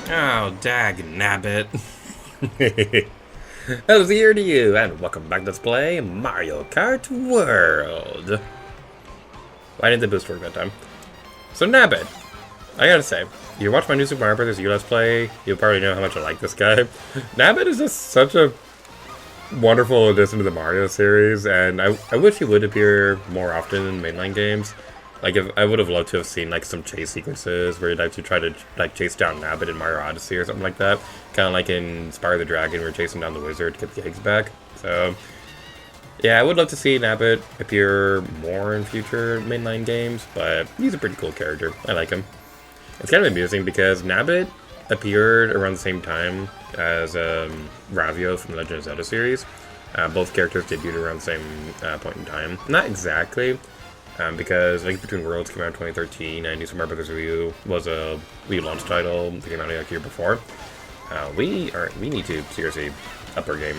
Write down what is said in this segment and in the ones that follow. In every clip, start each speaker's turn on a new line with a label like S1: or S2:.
S1: Oh, dag nabbit. How's the year to you, and welcome back to Let's Play Mario Kart World. Why didn't the boost work that time? So Nabbit, I gotta say, you watch my new Super Mario Bros. U Let's Play, you'll probably know how much I like this guy. Nabbit is just such a wonderful addition to the Mario series, and I wish he would appear more often in mainline games. Like, if I would have loved to have seen, like, some chase sequences where you'd actually try to, like, chase down Nabbit in Mario Odyssey or something like that. Kind of like in Spyro the Dragon, where you're chasing down the wizard to get the eggs back. So, yeah, I would love to see Nabbit appear more in future mainline games, but he's a pretty cool character. I like him. It's kind of amusing because Nabbit appeared around the same time as Ravio from the Legend of Zelda series. Both characters debuted around the same point in time. Not exactly. Because Link Between Worlds came out in 2013, and New Super Mario Bros. Wii was a Wii launch title that came out like a year before. We need to seriously up our game.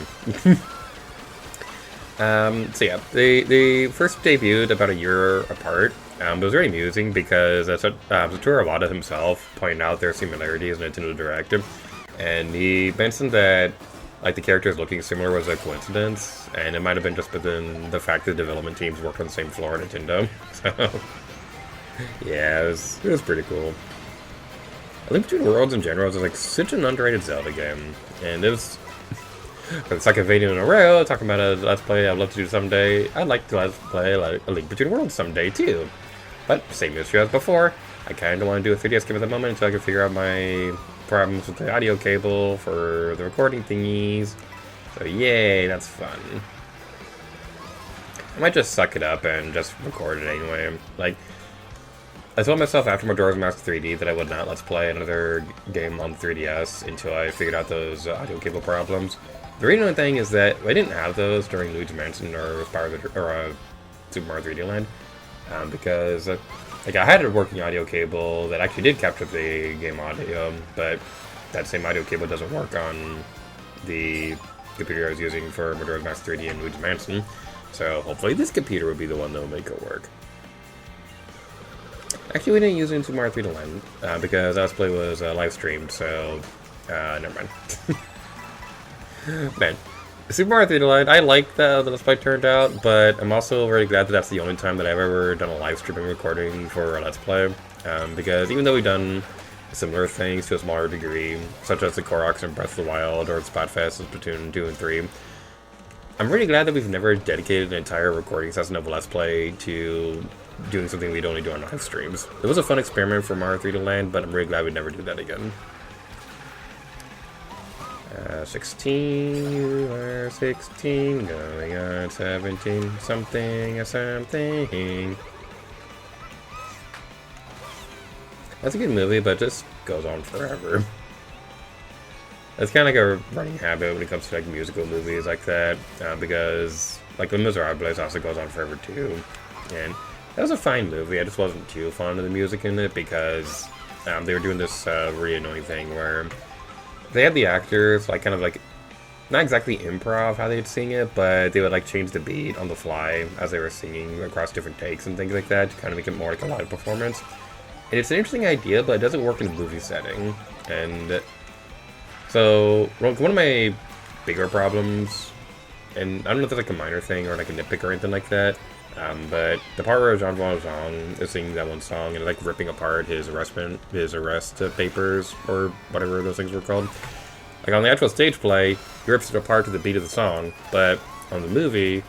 S1: So yeah, they first debuted about a year apart. It was very amusing because Satoru Iwata himself pointed out their similarities in Nintendo Direct, and he mentioned that like the characters looking similar was a coincidence, and it might have been just within the fact that development teams worked on the same floor at Nintendo. So yeah, it was pretty cool. I think Between Worlds in general is like such an underrated Zelda game, and it was for the second video in a row talking about a Let's Play I'd love to do someday. I'd like to Let's Play like a Link Between Worlds someday too, but same issue as before. I kind of want to do a 3DS game at the moment until I can figure out my problems with the audio cable for the recording thingies. So yay, that's fun. I might just suck it up and just record it anyway. Like, I told myself after Majora's Mask 3D that I would not Let's Play another game on 3DS until I figured out those audio cable problems. The reason thing is that I didn't have those during Luigi's Mansion or Super Mario 3D Land, because like I had a working audio cable that actually did capture the game audio, but that same audio cable doesn't work on the computer I was using for Majora's Mask 3D and Luigi's Mansion. So hopefully this computer will be the one that will make it work. Actually, we didn't use it in Super Mario 3D Land because Let's Play was live streamed, so never mind. Man, Super Mario 3D Land, I like how the Let's Play turned out, but I'm also very glad that that's the only time that I've ever done a live streaming recording for a Let's Play, because even though we've done similar things to a smaller degree, such as the Koroks and Breath of the Wild or the Splatfest and Splatoon 2 and 3, I'm really glad that we've never dedicated an entire recording session of a Let's Play to doing something we'd only do on live streams. It was a fun experiment for Mario 3D Land, but I'm really glad we'd never do that again. 16, you are 16, going on 17, something. That's a good movie, but it just goes on forever. It's kind of like a running habit when it comes to like musical movies like that, because like The Miserables also goes on forever too. And that was a fine movie, I just wasn't too fond of the music in it because they were doing this really annoying thing where they had the actors, like, kind of, like, not exactly improv how they'd sing it, but they would, like, change the beat on the fly as they were singing across different takes and things like that to kind of make it more like a live performance. And it's an interesting idea, but it doesn't work in a movie setting. And so, one of my bigger problems, and I don't know if it's, like, a minor thing or, like, a nitpick or anything like that, but the part where Jean Valjean is singing that one song and like ripping apart his arrest papers or whatever those things were called. Like on the actual stage play, he rips it apart to the beat of the song, but on the movie,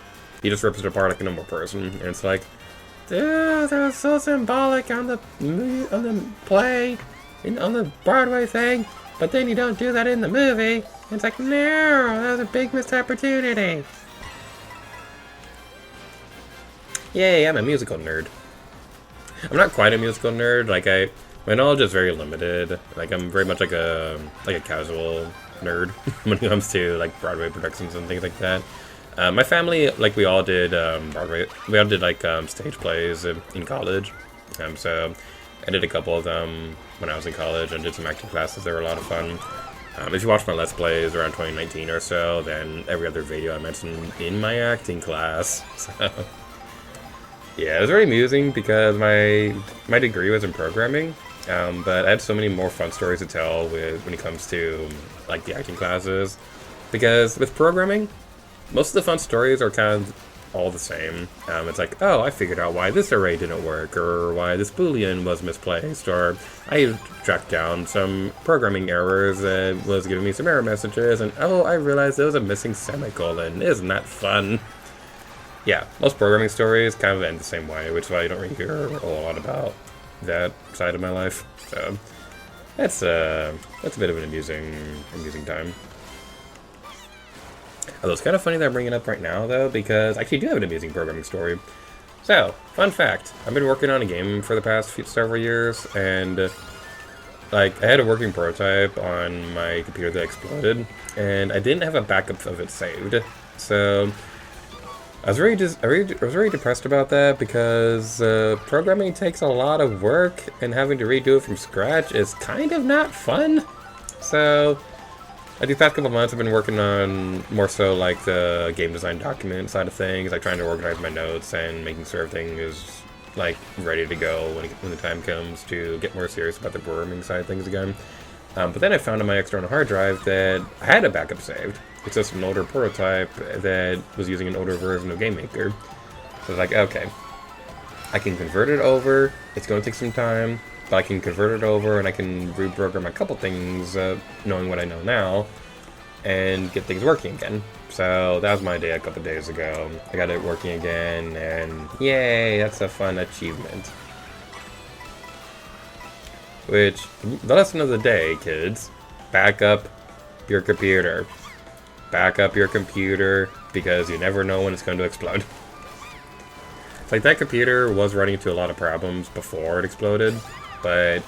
S1: he just rips it apart like a normal person. And it's like, yeah, that was so symbolic on the play, and on the Broadway thing, but then you don't do that in the movie. And it's like, no, that was a big missed opportunity. Yay, I'm a musical nerd. I'm not quite a musical nerd, like my knowledge is very limited. Like I'm very much like a casual nerd when it comes to like Broadway productions and things like that. My family, like we all did Broadway, we all did like stage plays in college. So I did a couple of them when I was in college and did some acting classes. They were a lot of fun. If you watch my Let's Plays around 2019 or so, then every other video I mentioned in my acting class. So yeah, it was very amusing because my degree was in programming, But I had so many more fun stories to tell when it comes to like the acting classes, because with programming, most of the fun stories are kind of all the same. It's like, oh, I figured out why this array didn't work, or why this boolean was misplaced, or I tracked down some programming errors that was giving me some error messages, and oh, I realized there was a missing semicolon. Isn't that fun? Yeah, most programming stories kind of end the same way, which is why you don't really hear a whole lot about that side of my life. So that's a bit of an amusing time. Although it's kind of funny that I'm bringing it up right now, though, because I actually do have an amusing programming story. So, fun fact, I've been working on a game for the past several years, and like, I had a working prototype on my computer that exploded, and I didn't have a backup of it saved. So I was very depressed about that, because programming takes a lot of work, and having to redo it from scratch is kind of not fun. So these past couple months I've been working on more so like the game design document side of things, like trying to organize my notes and making sure everything is like ready to go when the time comes to get more serious about the programming side of things again. But then I found on my external hard drive that I had a backup saved. It's just an older prototype that was using an older version of GameMaker. So I was like, okay, I can convert it over. It's going to take some time, but I can convert it over and I can reprogram a couple things, knowing what I know now, and get things working again. So that was my day a couple days ago. I got it working again, and yay, that's a fun achievement. Which, the lesson of the day, kids, back up your computer. Back up your computer, because you never know when it's going to explode. Like, that computer was running into a lot of problems before it exploded, but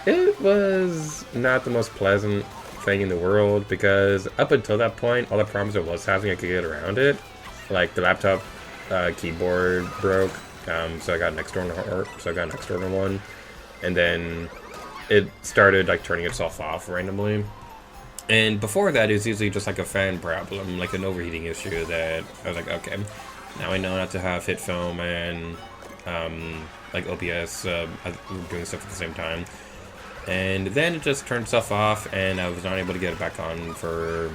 S1: it was not the most pleasant thing in the world, because up until that point, all the problems it was having, I could get around it. Like, the laptop keyboard broke, so I got an external one, and then it started like turning itself off randomly. And before that, it was usually just like a fan problem, like an overheating issue that I was like, okay, now I know not to have hit film and like OBS doing stuff at the same time. And then it just turned itself off, and I was not able to get it back on for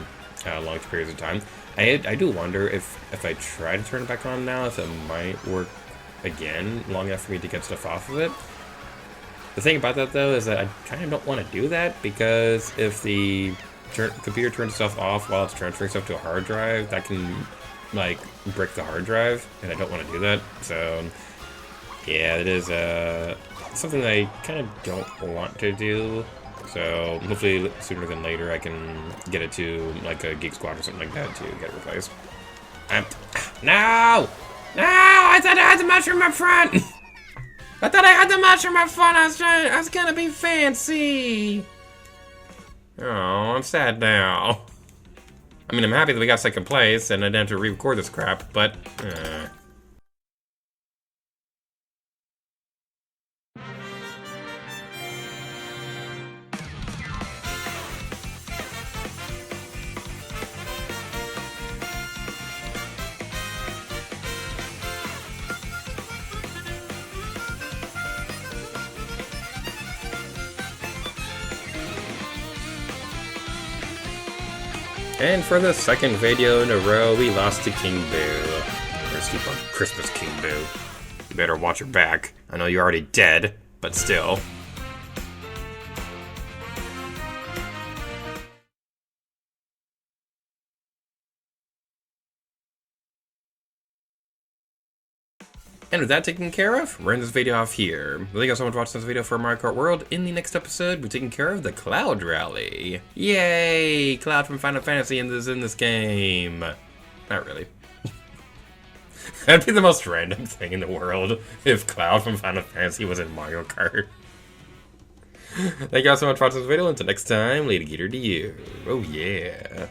S1: long periods of time. I do wonder if I try to turn it back on now, if it might work again long enough for me to get stuff off of it. The thing about that, though, is that I kind of don't want to do that, because if the computer turns itself off while it's transferring stuff to a hard drive, that can, like, break the hard drive, and I don't want to do that. So, yeah, it is something that I kind of don't want to do. So, hopefully, sooner than later, I can get it to, like, a Geek Squad or something like that to get it replaced. No! No! I thought I had the mushroom up front! I thought I had the mushroom up front. I was gonna be fancy. Oh, I'm sad now. I mean, I'm happy that we got second place and I didn't have to re-record this crap, but and for the second video in a row, we lost to King Boo. Rest on Christmas, King Boo. You better watch your back. I know you're already dead, but still. And with that taken care of, we're in this video off here. Thank you guys so much for watching this video for Mario Kart World. In the next episode, we're taking care of the Cloud Rally. Yay! Cloud from Final Fantasy in this game. Not really. That'd be the most random thing in the world if Cloud from Final Fantasy was in Mario Kart. Thank you guys so much for watching this video. Until next time, Lady Gator to you. Oh yeah.